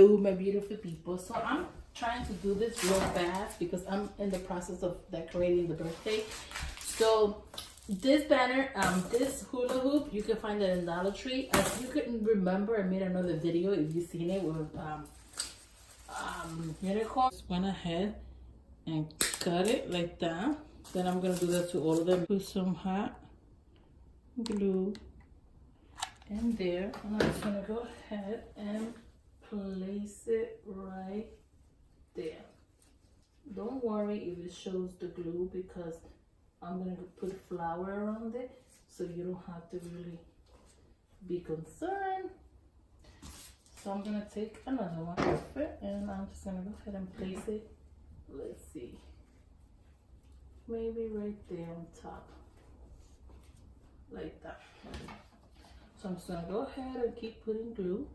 Hello, my beautiful people. So I'm trying to do this real fast because I'm in the process of decorating the birthday. So this banner, this hula hoop, you can find it in Dollar Tree. As you can remember, I made another video if you've seen it with unicorn. Just went ahead and cut it like that. Then I'm gonna do that to all of them. Put some hot glue in there, and I'm just gonna go ahead and place it right there. Don't worry if it shows the glue because I'm gonna put flour around it, so you don't have to really be concerned. So I'm gonna take another one, perfect, and I'm just gonna go ahead and place it. Let's see, maybe right there on top, like that. So I'm just gonna go ahead and keep putting glue.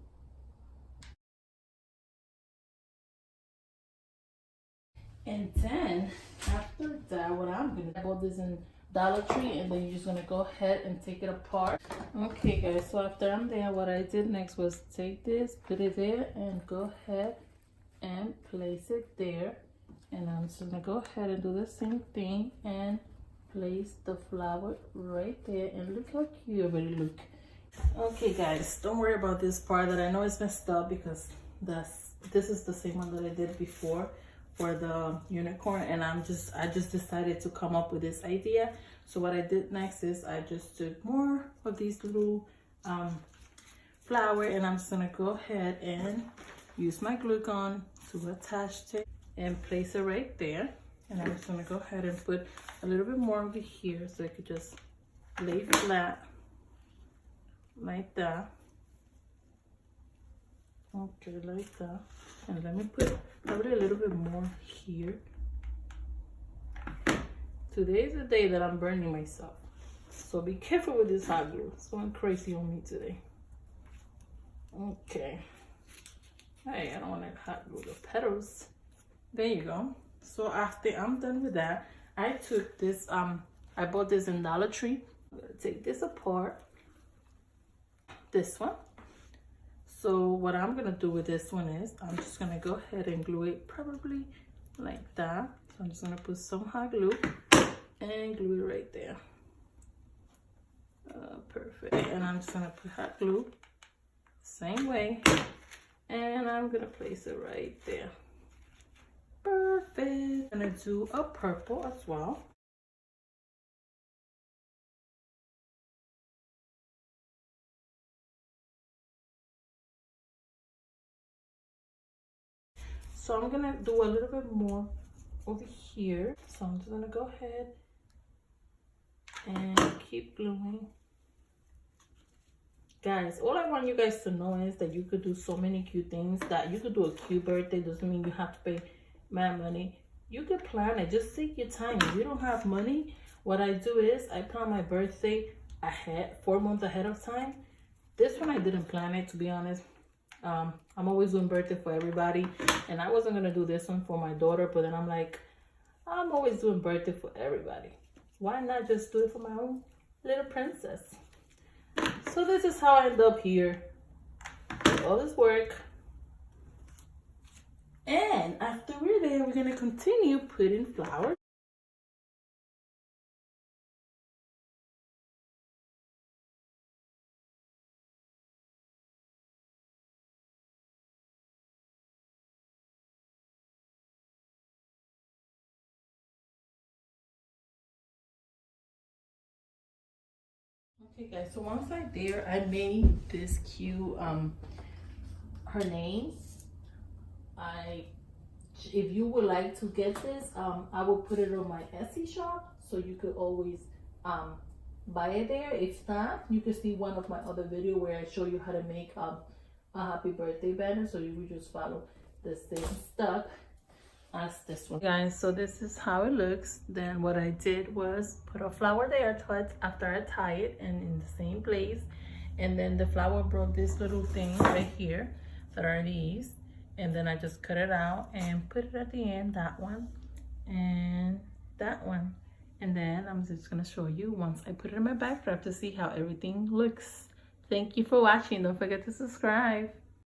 And then after that, what I'm gonna do, I bought this in Dollar Tree, and then you're just gonna go ahead and take it apart. Okay guys, so after I'm there, what I did next was take this, put it there, and go ahead and place it there. And I'm just gonna go ahead and do the same thing and place the flower right there. And look how cute it already look. Okay guys, don't worry about this part that I know is messed up because this is the same one that I did before for the unicorn, and I just decided to come up with this idea. So what I did next is I just took more of these little flower, and I'm just gonna go ahead and use my glue gun to attach it and place it right there. And I'm just gonna go ahead and put a little bit more over here so I could just lay flat like that. Okay, like that. And let me put probably a little bit more here. Today is the day that I'm burning myself, so be careful with this hot glue. It's going crazy on me today. Okay. Hey, I don't want to hot glue the petals. There you go. So after I'm done with that, I took this, I bought this in Dollar Tree. I'm gonna take this apart. This one. So what I'm gonna do with this one is I'm just gonna go ahead and glue it probably like that. So I'm just gonna put some hot glue and glue it right there. Perfect. And I'm just gonna put hot glue same way, and I'm gonna place it right there. Perfect. I'm gonna do a purple as well. So I'm gonna do a little bit more over here. So I'm just gonna go ahead and keep gluing. Guys, all I want you guys to know is that you could do so many cute things. That you could do a cute birthday. Doesn't mean you have to pay mad money. You could plan it. Just take your time. If you don't have money, what I do is I plan my birthday ahead, 4 months ahead of time. This one I didn't plan it, to be honest. I'm always doing birthday for everybody, and I wasn't gonna do this one for my daughter, but then I'm like, I'm always doing birthday for everybody. Why not just do it for my own little princess? So this is how I end up here with all this work. And after we're there, we're gonna continue putting flowers. Okay guys, so once I'm there, I made this cute her name. If you would like to get this, I will put it on my Etsy shop, so you could always buy it there. If not, you can see one of my other video where I show you how to make a happy birthday banner, so you will just follow the same stuff as this one. Guys, so this is how it looks. Then what I did was put a flower there after I tie it and in the same place, and then the flower brought this little thing right here that are these, and then I just cut it out and put it at the end, that one and that one. And then I'm just gonna show you once I put it in my backdrop to see how everything looks. Thank you for watching. Don't forget to subscribe.